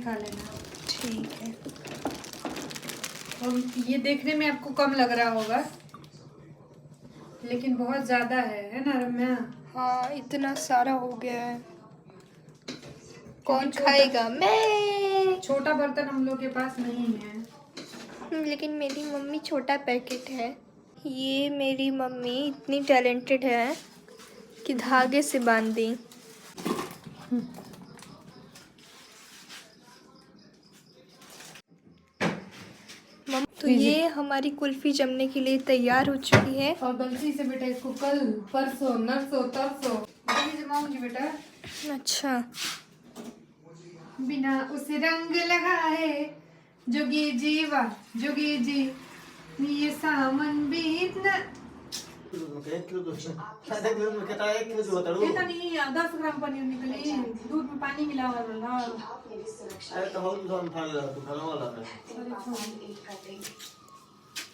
खा लेना। ठीक है। और ये देखने में आपको कम लग रहा होगा, लेकिन बहुत ज़्यादा है ना रम्या? हाँ, इतना सारा हो गया है। कौन छोटा खाएगा? मैं। छोटा बर्तन हम लोग के पास नहीं है। लेकिन मेरी मम्मी छोटा पैकेट है। ये मेरी मम्मी इतनी टैलेंटेड है कि धागे से बांध दी। तो ये हमारी कुल्फी जमने के लिए तैयार हो चुकी है। और गलती से बेटा इसको कल परसों नरसों तरसों नहीं जमाऊंगी बेटा। अच्छा। बिना उस रंग लगाए जोगी जीवा जोगी जी ये सामन बीत न नहीं 10 ग्राम पनीर निकली, दूध में पानी मिला हुआ।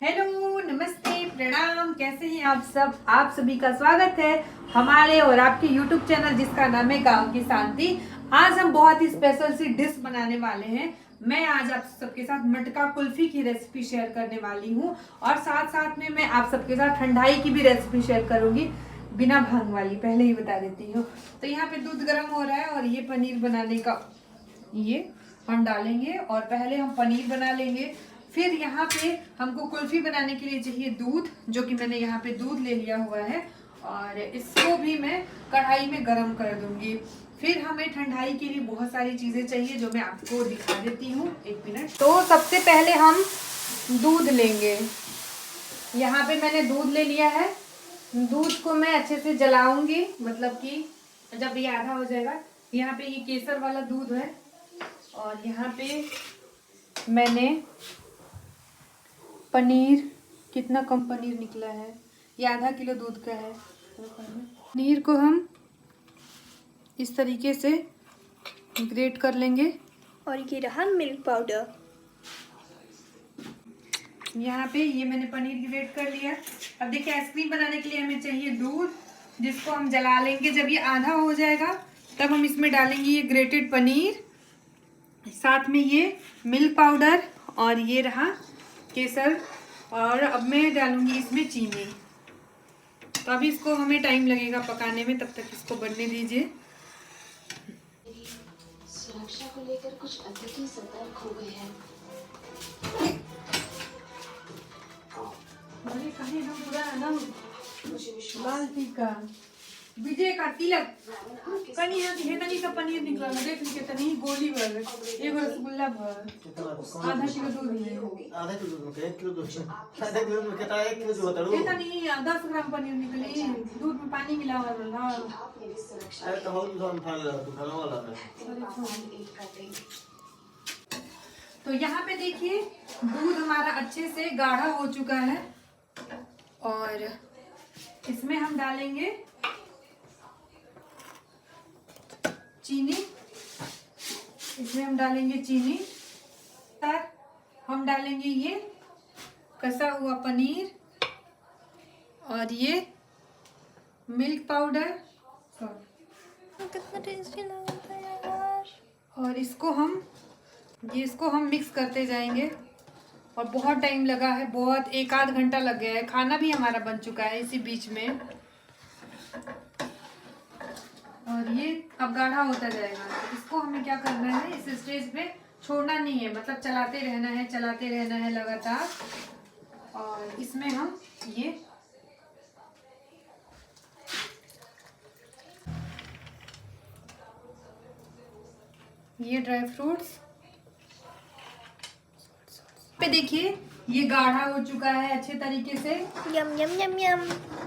हेलो नमस्ते प्रणाम, कैसे हैं आप सब? आप सभी का स्वागत है हमारे और आपके YouTube चैनल जिसका नाम है गांव की शांति। आज हम बहुत ही स्पेशल सी डिश बनाने वाले हैं। मैं आज आप सबके साथ मटका कुल्फी की रेसिपी शेयर करने वाली हूँ और साथ साथ में मैं आप सबके साथ ठंडाई की भी रेसिपी शेयर करूंगी, बिना भांग वाली, पहले ही बता देती हूँ। तो यहाँ पे दूध गर्म हो रहा है और ये पनीर बनाने का ये हम डालेंगे और पहले हम पनीर बना लेंगे। फिर यहाँ पे हमको कुल्फी बनाने के लिए चाहिए दूध, जो कि मैंने यहाँ पे दूध ले लिया हुआ है और इसको भी मैं कढ़ाई में गरम कर दूंगी। फिर हमें ठंडाई के लिए बहुत सारी चीजें चाहिए जो मैं आपको दिखा देती हूँ, 1 मिनट। तो सबसे पहले हम दूध लेंगे। यहाँ पे मैंने दूध ले लिया है। दूध को मैं अच्छे से जलाऊंगी, मतलब कि जब ये आधा हो जाएगा। यहाँ पे ये केसर वाला दूध है और यहाँ पे मैंने पनीर, कितना कम पनीर निकला है, ये आधा किलो दूध का है। पनीर को हम इस तरीके से ग्रेट कर लेंगे। और ये रहा मिल्क पाउडर। यहाँ पे ये मैंने पनीर ग्रेट कर लिया। अब देखिए आइसक्रीम बनाने के लिए हमें चाहिए दूध, जिसको हम जला लेंगे। जब ये आधा हो जाएगा तब हम इसमें डालेंगे ये ग्रेटेड पनीर, साथ में ये मिल्क पाउडर और ये रहा केसर। और अब मैं डालूंगी इसमें चीनी। तो अभी इसको हमें टाइम लगेगा पकाने में, तब तक इसको बनने दीजिए। सुरक्षा को लेकर कुछ अधिक ही सतर्क हो गए हैं। कहीं हम पूरा है ना मुझे विश्वास लाल टीका विजय का तिलक कनी है तनी सा पनीर निकला है, देख लीजिए तनी गोली भर, एगो रसगुल्ला भर, आधा किलो दूध में आधा किलो दूध में 1 किलो दूध आधा किलो में कितना 1 किलो जो बताड़ू ये तनी 10 ग्राम पनीर निकली, दूध में पानी मिला हुआ रहा। आप मेरी सुरक्षा अरे तो हम हम खा ले तू खाना वाला में एक कर देंगे। तो यहाँ पे देखिए दूध हमारा अच्छे से गाढ़ा हो चुका है और इसमें हम डालेंगे चीनी। इसमें हम डालेंगे चीनी, हम डालेंगे ये कसा हुआ पनीर और ये मिल्क पाउडर कितना टेस्टी लग रहा है यार। और इसको हम मिक्स करते जाएंगे। और बहुत टाइम लगा है, बहुत 1 आध घंटा लग गया है। खाना भी हमारा बन चुका है इसी बीच में। और ये अब गाढ़ा होता जाएगा। तो इसको हमें क्या करना है, इस स्टेज पे छोड़ना नहीं है, मतलब चलाते रहना है लगातार। और इसमें हम ये ड्राई फ्रूट्स पे देखिए ये गाढ़ा हो चुका है अच्छे तरीके से। यम यम यम यम।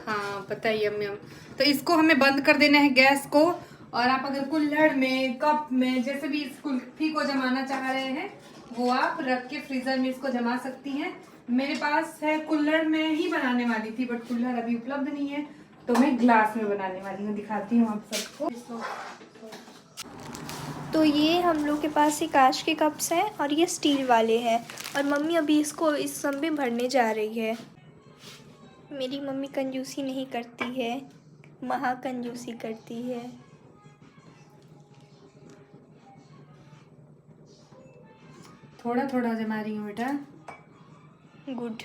हाँ पता है, यम यम। तो इसको हमें बंद कर देना है गैस को। और आप अगर कुल्हड़ में, कप में, जैसे भी इस कुल्फी को जमाना चाह रहे हैं वो आप रख के फ्रीजर में इसको जमा सकती हैं। मेरे पास है, कुल्हड़ में ही बनाने वाली थी बट कुल्हड़ अभी उपलब्ध नहीं है, तो मैं ग्लास में बनाने वाली हूँ। दिखाती हूँ आप सबको। तो ये हम लोग के पास ये कांच के कप्स हैं और ये स्टील वाले हैं। और मम्मी अभी इसको इस सब में भरने जा रही है। मेरी मम्मी कंजूसी नहीं करती है, महा कंजूसी करती है। थोड़ा थोड़ा जमा रही हूँ बेटा। गुड।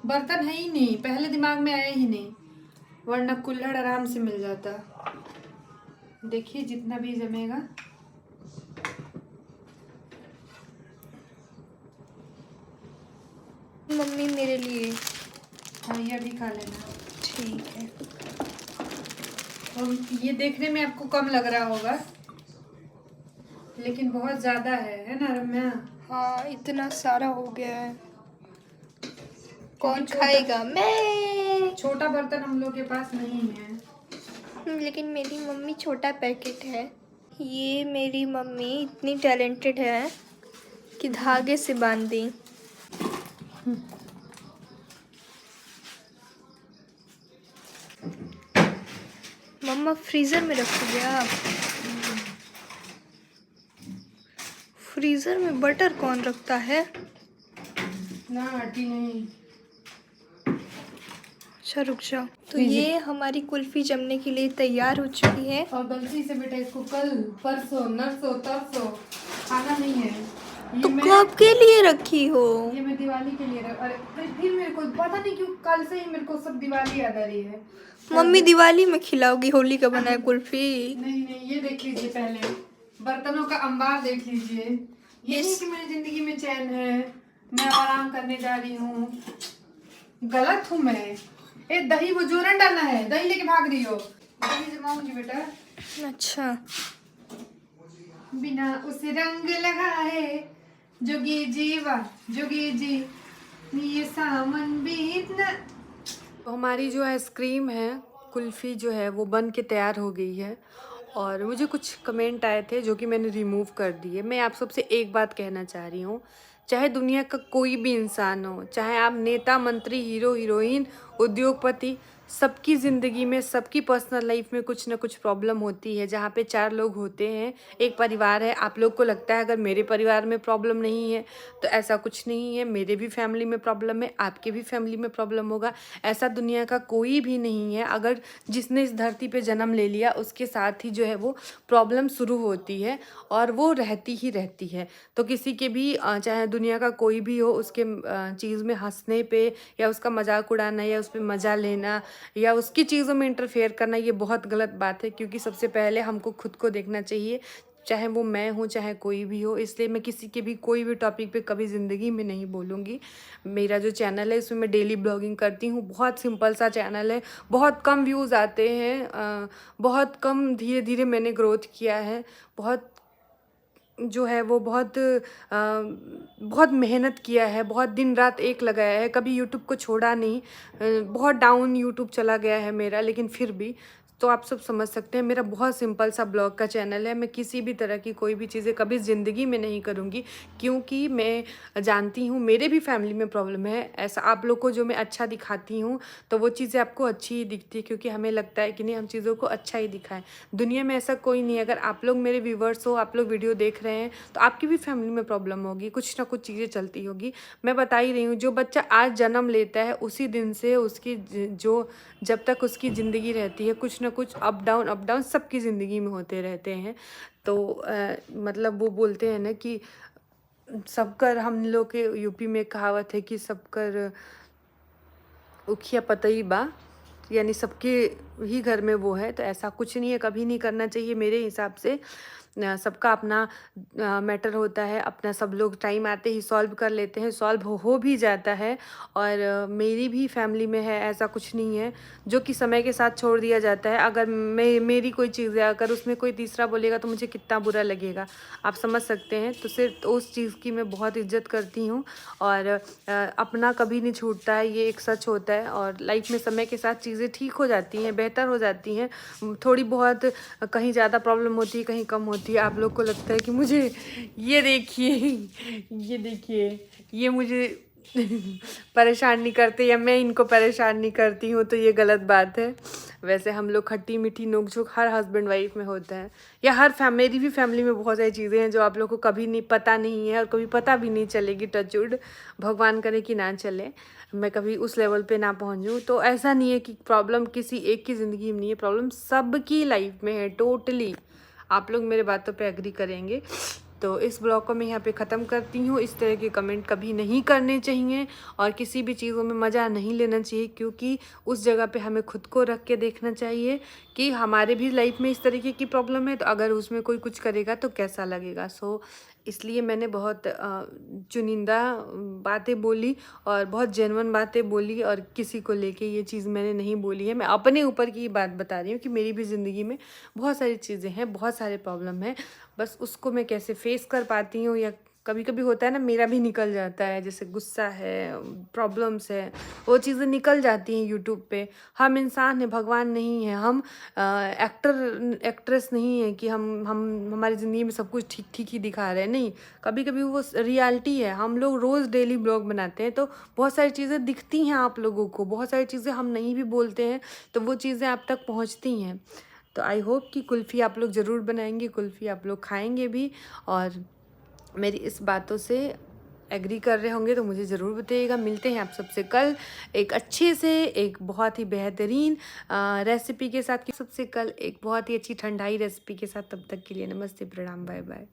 बर्तन है ही नहीं, पहले दिमाग में आया ही नहीं, वरना कुल्हड़ आराम से मिल जाता। देखिए जितना भी जमेगा। मम्मी मेरे लिए। हाँ ये भी खा लेना। ठीक है। और ये देखने में आपको कम लग रहा होगा, लेकिन बहुत ज्यादा है ना रम्या? हाँ इतना सारा हो गया है। कौन छोटा- खाएगा? मैं। छोटा बर्तन हम लोग के पास नहीं है। लेकिन मेरी मम्मी छोटा पैकेट है। ये मेरी मम्मी इतनी टैलेंटेड है कि धागे से बांध दी। मम्मा फ्रीज़र में रखोगे आप? फ्रीज़र में बटर कौन रखता है? ना आटी नहीं। अच्छा रुक जाओ। तो ये हमारी कुल्फ़ी जमने के लिए तैयार हो चुकी है। और गलती से बेटा इसको कल परसों नरसों तरसों खाना नहीं है। तो कब के लिए रखी हो? ये मैं दिवाली के लिए अरे फिर मेरे को पता नहीं क्यों कल से ही मेरे को सब दिवाली याद आ रही है। मम्मी दिवाली में खिलाओगी होली का बनाया कुल्फ़ी? नहीं नहीं, ये देख लीजिए पहले बर्तनों का अंबार देख लीजिए। ये नहीं कि मेरी जिंदगी में चैन है, मैं आराम करने जा रही हूँ। गलत हूँ मैं। ए दही वो जोरन डालना है, दही लेके भाग रही हो। दही जमाऊंगी बेटा। अच्छा। बिना उसे रंग लगाए जोगी जीवा जोगी जी ये सावन बीत न। हमारी जो आइसक्रीम है, कुल्फ़ी जो है वो बन के तैयार हो गई है। और मुझे कुछ कमेंट आए थे जो कि मैंने रिमूव कर दिए। मैं आप सबसे एक बात कहना चाह रही हूँ, चाहे दुनिया का कोई भी इंसान हो, चाहे आप नेता मंत्री हीरो हीरोइन उद्योगपति, सबकी ज़िंदगी में सबकी पर्सनल लाइफ में कुछ ना कुछ प्रॉब्लम होती है। जहाँ पे 4 लोग होते हैं, एक परिवार है। आप लोग को लगता है अगर मेरे परिवार में प्रॉब्लम नहीं है तो ऐसा कुछ नहीं है। मेरे भी फैमिली में प्रॉब्लम है, आपके भी फैमिली में प्रॉब्लम होगा। ऐसा दुनिया का कोई भी नहीं है। अगर जिसने इस धरती पे जन्म ले लिया उसके साथ ही जो है वो प्रॉब्लम शुरू होती है और वो रहती ही रहती है। तो किसी के भी चाहे दुनिया का कोई भी हो, उसके चीज़ में हंसने पे या उसका मजाक उड़ाना या उस पर मज़ा लेना या उसकी चीज़ों में इंटरफेयर करना, ये बहुत गलत बात है। क्योंकि सबसे पहले हमको खुद को देखना चाहिए, चाहे वो मैं हूँ चाहे कोई भी हो। इसलिए मैं किसी के भी कोई भी टॉपिक पे कभी ज़िंदगी में नहीं बोलूँगी। मेरा जो चैनल है इसमें मैं डेली ब्लॉगिंग करती हूँ। बहुत सिंपल सा चैनल है, बहुत कम व्यूज़ आते हैं, बहुत कम, धीरे धीरे मैंने ग्रोथ किया है। बहुत जो है वो बहुत मेहनत किया है, बहुत दिन रात एक लगाया है, कभी यूट्यूब को छोड़ा नहीं। बहुत डाउन यूट्यूब चला गया है मेरा, लेकिन फिर भी तो आप सब समझ सकते हैं मेरा बहुत सिंपल सा ब्लॉग का चैनल है। मैं किसी भी तरह की कोई भी चीज़ें कभी ज़िंदगी में नहीं करूँगी, क्योंकि मैं जानती हूँ मेरे भी फैमिली में प्रॉब्लम है। ऐसा आप लोग को जो मैं अच्छा दिखाती हूँ तो वो चीज़ें आपको अच्छी ही दिखती है, क्योंकि हमें लगता है कि नहीं हम चीज़ों को अच्छा ही दिखाएं। दुनिया में ऐसा कोई नहीं है। अगर आप लोग मेरे व्यूवर्स हो, आप लोग वीडियो देख रहे हैं, तो आपकी भी फैमिली में प्रॉब्लम होगी, कुछ ना कुछ चीज़ें चलती होगी। मैं बता ही रही हूँ, जो बच्चा आज जन्म लेता है उसी दिन से उसकी जो जब तक उसकी ज़िंदगी रहती है कुछ ना कुछ अप डाउन सबकी ज़िंदगी में होते रहते हैं। तो मतलब वो बोलते हैं ना कि सबकर, हम लोग के यूपी में कहावत है कि सबकर उखिया पतई बा, यानी सबके ही घर में वो है। तो ऐसा कुछ नहीं है, कभी नहीं करना चाहिए मेरे हिसाब से। सबका अपना मैटर होता है, अपना सब लोग टाइम आते ही सॉल्व कर लेते हैं, सॉल्व हो भी जाता है। और मेरी भी फैमिली में है, ऐसा कुछ नहीं है जो कि समय के साथ छोड़ दिया जाता है। अगर मेरी कोई चीज़ है, अगर उसमें कोई तीसरा बोलेगा तो मुझे कितना बुरा लगेगा, आप समझ सकते हैं। तो सिर्फ उस चीज़ की मैं बहुत इज्जत करती हूँ और अपना कभी नहीं छूटता है, ये एक सच होता है। और लाइफ में समय के साथ चीज़ें ठीक हो जाती हैं, बेहतर हो जाती हैं। थोड़ी बहुत कहीं ज़्यादा प्रॉब्लम होती है, कहीं कम होती है। आप लोग को लगता है कि मुझे ये देखिए ये मुझे परेशान नहीं करते या मैं इनको परेशान नहीं करती हूँ, तो ये गलत बात है। वैसे हम लोग खट्टी मीठी नोक-झोंक हर हस्बैंड वाइफ में होता है, या मेरी भी फैमिली में बहुत सारी चीज़ें हैं जो आप लोग को कभी नहीं पता नहीं है और कभी पता भी नहीं चलेगी। टचवुड, भगवान करे कि ना चले, मैं कभी उस लेवल पे ना पहुँचूँ। तो ऐसा नहीं है कि प्रॉब्लम किसी एक की ज़िंदगी में नहीं है, प्रॉब्लम सबकी लाइफ में है, टोटली। आप लोग मेरे बातों पे एग्री करेंगे। तो इस ब्लॉग को मैं यहाँ पे ख़त्म करती हूँ। इस तरह के कमेंट कभी नहीं करने चाहिए और किसी भी चीज़ों में मज़ा नहीं लेना चाहिए, क्योंकि उस जगह पे हमें खुद को रख के देखना चाहिए कि हमारे भी लाइफ में इस तरीके की प्रॉब्लम है, तो अगर उसमें कोई कुछ करेगा तो कैसा लगेगा। सो इसलिए मैंने बहुत चुनिंदा बातें बोली और बहुत जेन्युइन बातें बोली, और किसी को लेके ये चीज़ मैंने नहीं बोली है। मैं अपने ऊपर की बात बता रही हूँ कि मेरी भी ज़िंदगी में बहुत सारी चीज़ें हैं, बहुत सारे प्रॉब्लम है, बस उसको मैं कैसे फेस कर पाती हूँ, या कभी कभी होता है ना मेरा भी निकल जाता है, जैसे गुस्सा है, प्रॉब्लम्स है, वो चीज़ें निकल जाती हैं यूट्यूब पे। हम इंसान हैं, भगवान नहीं है, हम एक्ट्रेस नहीं है कि हम हमारी ज़िंदगी में सब कुछ ठीक ठीक ही दिखा रहे हैं, नहीं। कभी कभी वो रियलिटी है। हम लोग रोज़ डेली ब्लॉग बनाते हैं, तो बहुत सारी चीज़ें दिखती हैं आप लोगों को, बहुत सारी चीज़ें हम नहीं भी बोलते हैं, तो वो चीज़ें आप तक पहुँचती हैं। तो आई होप कि कुल्फ़ी आप लोग ज़रूर बनाएंगे, कुल्फ़ी आप लोग खाएंगे भी, और मेरी इस बातों से एग्री कर रहे होंगे तो मुझे ज़रूर बताइएगा। मिलते हैं आप सबसे कल एक अच्छे से, एक बहुत ही बेहतरीन रेसिपी के साथ, सबसे कल एक बहुत ही अच्छी ठंडाई रेसिपी के साथ। तब तक के लिए नमस्ते, प्रणाम, बाय बाय।